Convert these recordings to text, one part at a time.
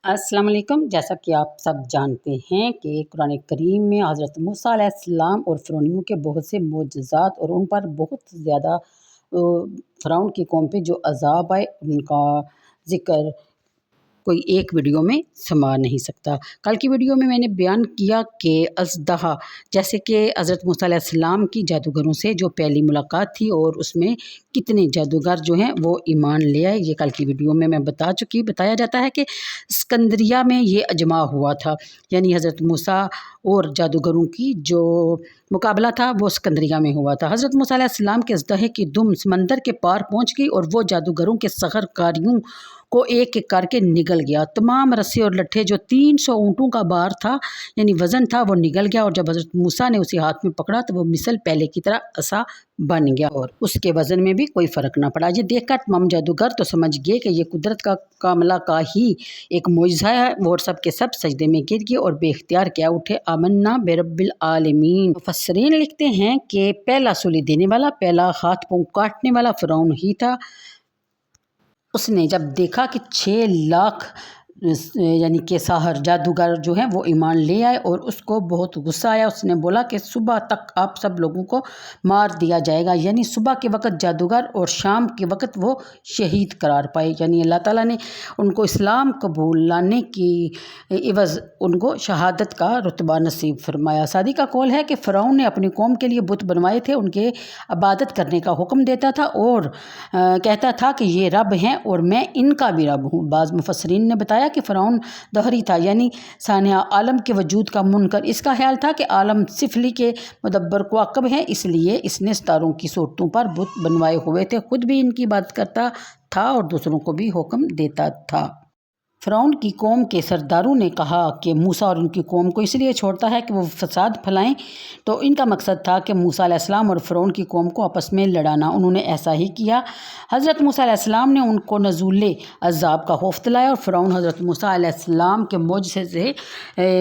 अस्सलाम वालेकुम। जैसा कि आप सब जानते हैं कि कुरान करीम में हज़रत मूसा अलैहिस्सलाम और फ़िरौनियों के बहुत से मोजज़ात और उन पर बहुत ज़्यादा फ़िरौन की कौम पे जो अज़ाब आए उनका ज़िक्र कोई एक वीडियो में समा नहीं सकता। कल की वीडियो में मैंने बयान किया कि अज़दहा जैसे कि हज़रत मूसा अलैहिस्सलाम की जादूगरों से जो पहली मुलाकात थी और उसमें कितने जादूगर जो हैं वो ईमान ले आए, ये कल की वीडियो में मैं बताया जाता है कि सिकंदरिया में ये अजमा हुआ था, यानी हज़रत मूसा और जादूगरों की जो मुकाबला था वो सिकंदरिया में हुआ था। हज़रत मूसा अलैहिस्सलाम के अज़दहे की दुम समंदर के पार पहुँच गई और वो जादूगरों के सहरकारियों को एक एक करके निगल गया। तमाम रस्से और लट्ठे जो 300 ऊँटों का भार था यानी वज़न था वो निगल गया और जब हज़रत मूसा ने उसे हाथ में पकड़ा तो वो मिसल पहले की तरह असा बन गया और उसके वज़न में भी कोई फ़र्क ना पड़ा। ये देखकर तमाम जादूगर तो समझ गए कि ये कुदरत का कामला का ही एक मुआजिज़ा है। वो सब के सब सजदे में गिर गए और बेख्तियार क्या उठे, आमन्ना बिरब्बिल आलमीन। मुफस्सिरीन लिखते हैं कि पहला सूली देने वाला, पहला हाथ पाँव काटने वाला फ़िरौन ही था। उसने जब देखा कि 6 लाख यानी कि साहर जादूगर जो हैं वो ईमान ले आए और उसको बहुत गुस्सा आया। उसने बोला कि सुबह तक आप सब लोगों को मार दिया जाएगा, यानी सुबह के वक़्त जादूगर और शाम के वक़्त वो शहीद करार पाए। यानी अल्लाह ताला ने उनको इस्लाम कबूल लाने की इवज़ उनको शहादत का रुतबा नसीब फरमाया। सादी का कौल है कि फ़िरौन ने अपनी कौम के लिए बुत बनवाए थे, उनके इबादत करने का हुक्म देता था और कहता था कि ये रब हैं और मैं इनका भी रब हूँ। बाज़ मुफस्सिरीन ने बताया कि फ़िरौन दहरी था, यानी सानिया आलम के वजूद का मुनकर। इसका ख्याल था कि आलम सिफली के मुदब्बर कवाकब हैं, इसलिए इसने सितारों की सूरतों पर बुत बनवाए हुए थे। खुद भी इनकी इबादत करता था और दूसरों को भी हुक्म देता था। फ़िरौन की कौम के सरदारों ने कहा कि मूसा और उनकी कौम को इसलिए छोड़ता है कि वो फ़साद फैलाएं, तो इनका मकसद था कि मूसा अलैहिस्सलाम और फ़िरौन की कौम को आपस में लड़ाना। उन्होंने ऐसा ही किया। हज़रत मूसा अलैहिस्सलाम ने उनको नज़ूले अज़ाब का खौफ दिलाया और फ़िरौन हज़रत मूसा अलैहिस्सलाम के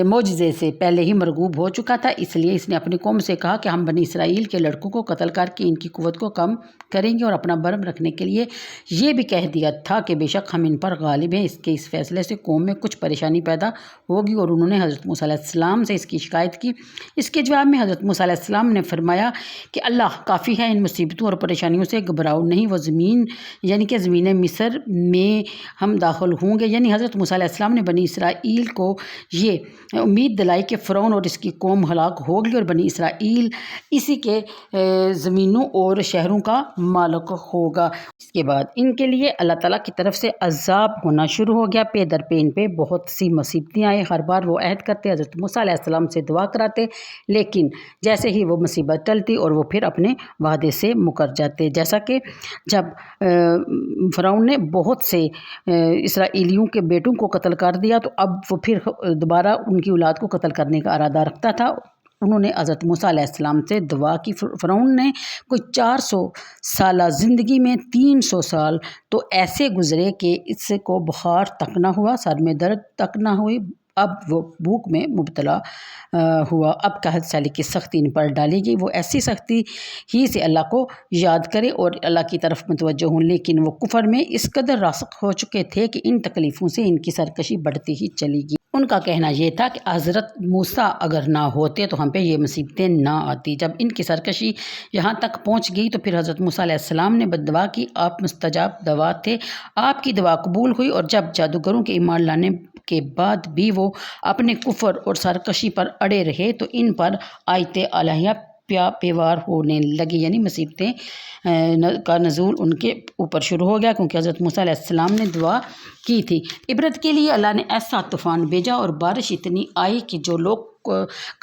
मोजज़े से पहले ही मरगूब हो चुका था, इसलिए इसने अपनी कौम से कहा कि हम बनी इसराइल के लड़कों को कत्ल करके इनकी कुव्वत को कम करेंगे और अपना बरम रखने के लिए ये भी कह दिया था कि बेशक हम इन पर गालिब हैं। इसके इस फैसले से कौम में कुछ परेशानी पैदा होगी और उन्होंने हज़रत मूसा अलैहिस्सलाम से इसकी शिकायत की। इसके जवाब में हज़रत मूसा अलैहिस्सलाम ने फरमाया कि अल्लाह काफ़ी है, इन मुसीबतों और परेशानियों से घबराओ नहीं। वो ज़मीन यानी कि ज़मीन मिस्र में हम दाखिल होंगे, यानी हज़रत मूसा अलैहिस्सलाम ने बनी इसराइल को ये उम्मीद दिलाई कि फ़िरौन और इसकी कौम हलाक होगी और बनी इसराइल इसी के ज़मीनों और शहरों का मालिक होगा। इसके बाद इनके लिए अल्लाह ताला की तरफ से अज़ाब होना शुरू हो गया। पे दर पे इन पे बहुत सी मुसीबतें आई। हर बार वो अहद करते, हज़रत मूसा अलैहिस्सलाम से दुआ कराते, लेकिन जैसे ही वो मुसीबत टलती और वो फिर अपने वादे से मुकर जाते। जैसा कि जब फ़िरौन ने बहुत से इसराइलियों के बेटों को कत्ल कर दिया तो अब वो फिर दोबारा उनकी औलाद को कत्ल करने का इरादा रखता था। उन्होंने हज़रत मूसा अलैहिस्सलाम से दुआ की। फ़िरौन ने कोई 400 साल ज़िंदगी में 300 साल तो ऐसे गुज़रे कि इससे को बुखार तक ना हुआ, सर में दर्द तक ना हुई। अब वो भूख में मुब्तला हुआ। अब कहत साली की सख्ती इन पर डाली गई। वो ऐसी सख्ती ही से अल्लाह को याद करे और अल्लाह की तरफ मुतवज्जो हों, लेकिन वो कुफर में इस कदर रासख हो चुके थे कि इन तकलीफ़ों से इनकी सरकशी बढ़ती ही चली गई। उनका कहना यह था कि हज़रत मूसा अगर ना होते तो हम पे ये मुसीबतें ना आती। जब इनकी सरकशी यहाँ तक पहुँच गई तो फिर हज़रत मूसा अलैहिस्सलाम ने बद्दुआ की। आप मुस्तजाब दवा थे, आपकी दवा कबूल हुई और जब जादूगरों के ईमान लाने के बाद भी वो अपने कुफर और सरकशी पर अड़े रहे तो इन पर आयते अलहिया पेवार होने लगी, यानी मुसीबतें का नज़ूल उनके ऊपर शुरू हो गया, क्योंकि हज़रत मूसा अलैहिस्सलाम ने दुआ की थी। इबरत के लिए अल्लाह ने ऐसा तूफ़ान भेजा और बारिश इतनी आई कि जो लोग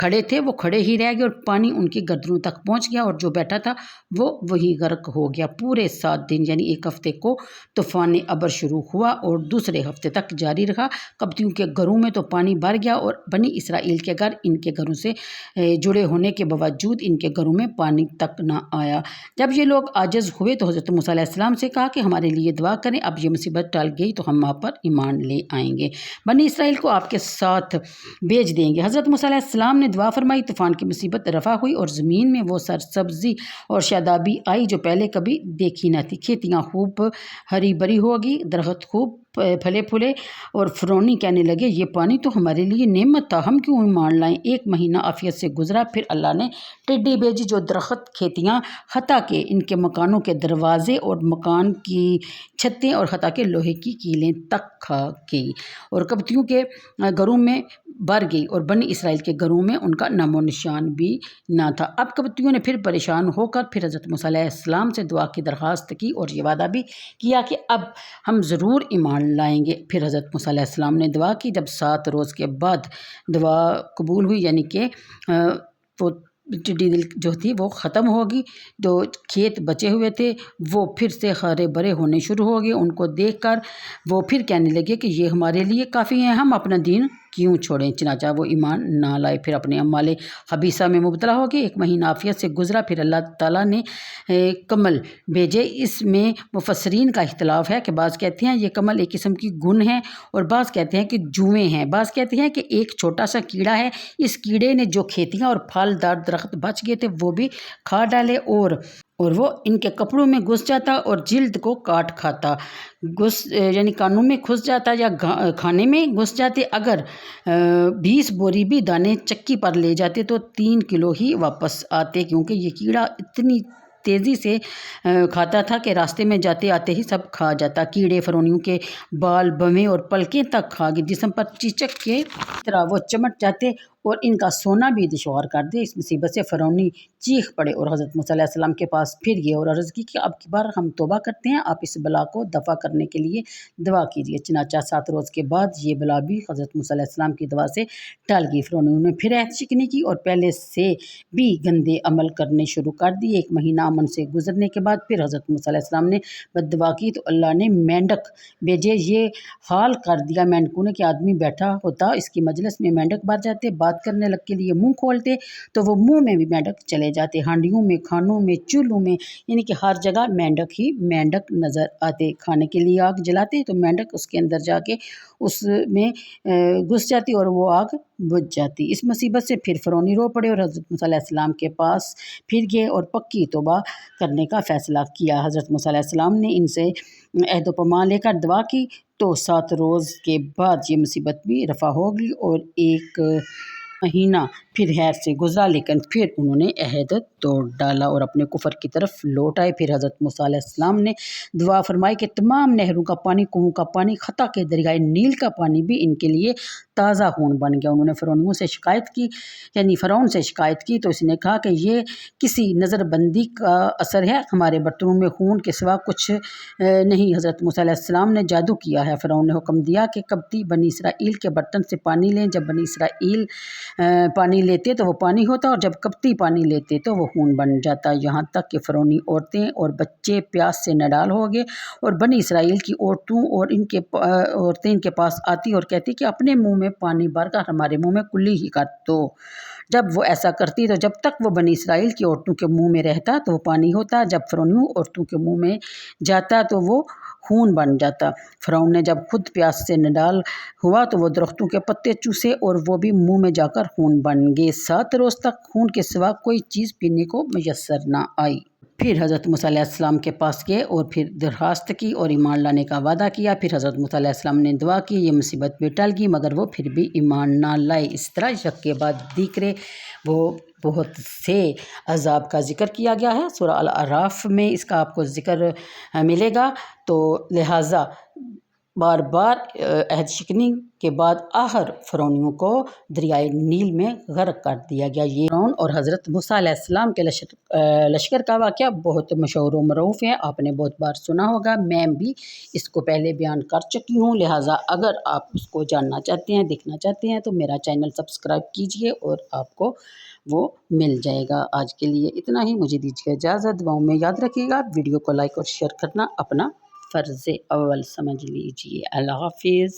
खड़े थे वो खड़े ही रह गए और पानी उनकी गर्दनों तक पहुंच गया और जो बैठा था वो वही गर्क हो गया। पूरे 7 दिन यानी एक हफ्ते को तूफ़ान अबर शुरू हुआ और दूसरे हफ्ते तक जारी रहा। कब्तियों के घरों में तो पानी भर गया और बनी इसराइल के घर इनके घरों से जुड़े होने के बावजूद इनके घरों में पानी तक ना आया। जब ये लोग आजिज़ हुए तो हज़रत मूसा अलैहिस्सलाम से कहा कि हमारे लिए दुआ करें, अब ये मुसीबत टल गई तो हम आप पर ईमान ले आएंगे, बनी इसराइल को आपके साथ भेज देंगे। हज़रत मूसा अलैहिस्सलाम ने दुआ फरमाई, तूफ़ान की मुसीबत रफ़ा हुई और ज़मीन में वो सरसब्ज़ी और शादाबी आई जो पहले कभी देखी न थी। खेतियाँ खूब हरी भरी होगी, दरख्त खूब پھلے پھولے اور فرعونی کہنے لگے یہ پانی تو ہمارے لیے نعمت تھا، ہم کیوں ایمان لائیں؟ 1 مہینہ عافیت سے گزرا، پھر اللہ نے ٹڈی بھیجی جو درخت کھیتیاں حتیٰ کہ ان کے مکانوں کے دروازے اور مکان کی چھتیں اور حتیٰ کہ لوہے کی کیلیں تک کھا گئی اور قبطیوں کے گھروں میں بھر گئی اور بنی اسرائیل کے گھروں میں ان کا نام و نشان بھی نہ تھا۔ اب قبطیوں نے پھر پریشان ہو کر پھر حضرت موسیٰ علیہ السلام سے دعا کی درخواست کی اور یہ وعدہ بھی کیا کہ اب ہم ضرور ایمان لائیں گے۔ پھر حضرت موسیٰ علیہ السلام نے دعا کی، جب 7 روز کے بعد دعا قبول ہوئی، یعنی کہ وہ ٹڈی دل جو تھی وہ ختم ہوگی، جو کھیت بچے ہوئے تھے وہ پھر سے ہرے بھرے ہونے شروع ہو گئے۔ ان کو دیکھ کر وہ پھر کہنے لگے کہ یہ ہمارے لیے کافی ہیں، ہم اپنا دین کیوں چھوڑیں؟ چنانچہ وہ ایمان نہ لائے، پھر اپنے اعمال خبیثہ میں مبتلا ہو گئے۔ 1 مہینہ عافیت سے گزرا، پھر اللہ تعالیٰ نے کمل بھیجے۔ اس میں مفسرین کا اختلاف ہے کہ بعض کہتے ہیں یہ کمل ایک قسم کی گھن ہے اور بعض کہتے ہیں کہ جوئیں ہیں، بعض کہتے ہیں کہ ایک چھوٹا سا کیڑا ہے۔ اس کیڑے نے جو کھیتیاں اور پھلدار درخت بچ گئے تھے وہ بھی کھا ڈالے اور وہ ان کے کپڑوں میں گھس جاتا اور جلد کو کاٹ کھاتا، یعنی کانوں میں گھس جاتا یا کھانے میں گھس جاتے۔ اگر 20 بوری بھی دانے چکی پر لے جاتے تو 3 کلو ہی واپس آتے، کیونکہ یہ کیڑا اتنی تیزی سے کھاتا تھا کہ راستے میں جاتے آتے ہی سب کھا جاتا۔ کیڑے فرعونیوں کے بال، بھویں اور پلکیں تک کھا گئے، جسم پر چیچک کے طرح وہ چمٹ جاتے اور ان کا سونا بھی دشوار کر دے۔ اس مصیبت سے فرعونی چیخ پڑے اور حضرت موسیٰ علیہ السلام کے پاس پھر گئے اور عرض کی کہ اب کی بار ہم توبہ کرتے ہیں، آپ اس بلا کو دفع کرنے کے لیے دعا کیجیے۔ چنانچہ 7 روز کے بعد یہ بلا بھی حضرت موسیٰ علیہ السلام کی دعا سے ٹل گئی۔ فرعونیوں نے پھر عہد شکنی کی اور پہلے سے بھی گندے عمل کرنے شروع کر دیے۔ 1 مہینہ امن سے گزرنے کے بعد پھر حضرت موسیٰ علیہ السلام نے بد دعا کی تو اللہ نے مینڈک بھیجے۔ یہ حال کر دیا مینڈکوں نے کہ آدمی بیٹھا ہوتا، اس کی مجلس میں مینڈک بھر جاتے، بات کرنے لگ کے لیے منہ کھولتے تو وہ منہ میں بھی مینڈک چلے جاتے، ہانڈیوں میں، کھانوں میں، چولہوں میں، یعنی کہ ہر جگہ مینڈک ہی مینڈک نظر آتے۔ کھانے کے لیے آگ جلاتے تو مینڈک اس کے اندر جا کے اس میں گھس جاتی اور وہ آگ بجھ جاتی۔ اس مصیبت سے پھر فرعونی رو پڑے اور حضرت موسیٰ علیہ السلام کے پاس پھر گئے اور پکی توبہ کرنے کا فیصلہ کیا۔ حضرت موسیٰ علیہ السلام نے ان سے عہد و پیمان لے کر دعا کی تو 7 روز کے بعد یہ مصیبت بھی رفع ہو گئی اور 1 مہینہ پھر خیر سے گزرا، لیکن پھر انہوں نے عہد توڑ ڈالا اور اپنے کفر کی طرف لوٹ آئے۔ پھر حضرت موسیٰ علیہ السلام نے دعا فرمائی کہ تمام نہروں کا پانی، کنووں کا پانی، حتیٰ کہ دریائے نیل کا پانی بھی ان کے لیے تازہ خون بن گیا۔ انہوں نے فرعونیوں سے شکایت کی، یعنی فرعون سے شکایت کی تو اس نے کہا کہ یہ کسی نظر بندی کا اثر ہے، ہمارے برتنوں میں خون کے سوا کچھ نہیں۔ حضرت موسیٰ علیہ السلام نے جادو کیا ہے۔ فرعون نے حکم دیا کہ قبطی بنی اسرائیل کے برتن سے پانی لیں، جب بنی اسرائیل پانی لیتے تو وہ پانی ہوتا اور جب قبطی پانی لیتے تو وہ خون بن جاتا، یہاں تک کہ فرعونی عورتیں اور بچے پیاس سے نڈال ہو گئے اور بنی اسرائیل کی عورتیں ان کے پاس آتی اور کہتی کہ اپنے منہ میں پانی بھر کر ہمارے منہ میں کلی ہی کر دو۔ جب وہ ایسا کرتی تو جب تک وہ بنی اسرائیل کی عورتوں کے منہ میں رہتا تو وہ پانی ہوتا، جب فرعونی عورتوں کے منہ میں جاتا تو وہ خون بن جاتا۔ فرعون نے جب خود پیاس سے نڈال ہوا تو وہ درختوں کے پتے چوسے اور وہ بھی منہ میں جا کر خون بن گئے۔ 7 روز تک خون کے سوا کوئی چیز پینے کو میسر نہ آئی۔ پھر حضرت موسیٰ علیہ السلام کے پاس گئے اور پھر درخواست کی اور ایمان لانے کا وعدہ کیا۔ پھر حضرت موسیٰ علیہ السلام نے دعا کی، یہ مصیبت بھی ٹل گئی مگر وہ پھر بھی ایمان نہ لائے۔ اس طرح یک کے بعد دیگرے وہ بہت سے عذاب کا ذکر کیا گیا ہے۔ سورہ الاعراف میں اس کا آپ کو ذکر ملے گا، تو لہٰذا بار بار عہد شکنی کے بعد آخر فرعونیوں کو دریائے نیل میں غرق کر دیا گیا۔ یہ فرعون اور حضرت موسیٰ علیہ السلام کے لشکر کا واقعہ بہت مشہور و معروف ہے، آپ نے بہت بار سنا ہوگا، میں بھی اس کو پہلے بیان کر چکی ہوں، لہٰذا اگر آپ اس کو جاننا چاہتے ہیں، دیکھنا چاہتے ہیں تو میرا چینل سبسکرائب کیجئے اور آپ کو وہ مل جائے گا۔ آج کے لیے اتنا ہی، مجھے دیجیے اجازت، دعاؤں میں یاد رکھیے گا، ویڈیو کو لائک اور شیئر کرنا اپنا فرض اول سمجھ لیجیے۔ اللہ حافظ۔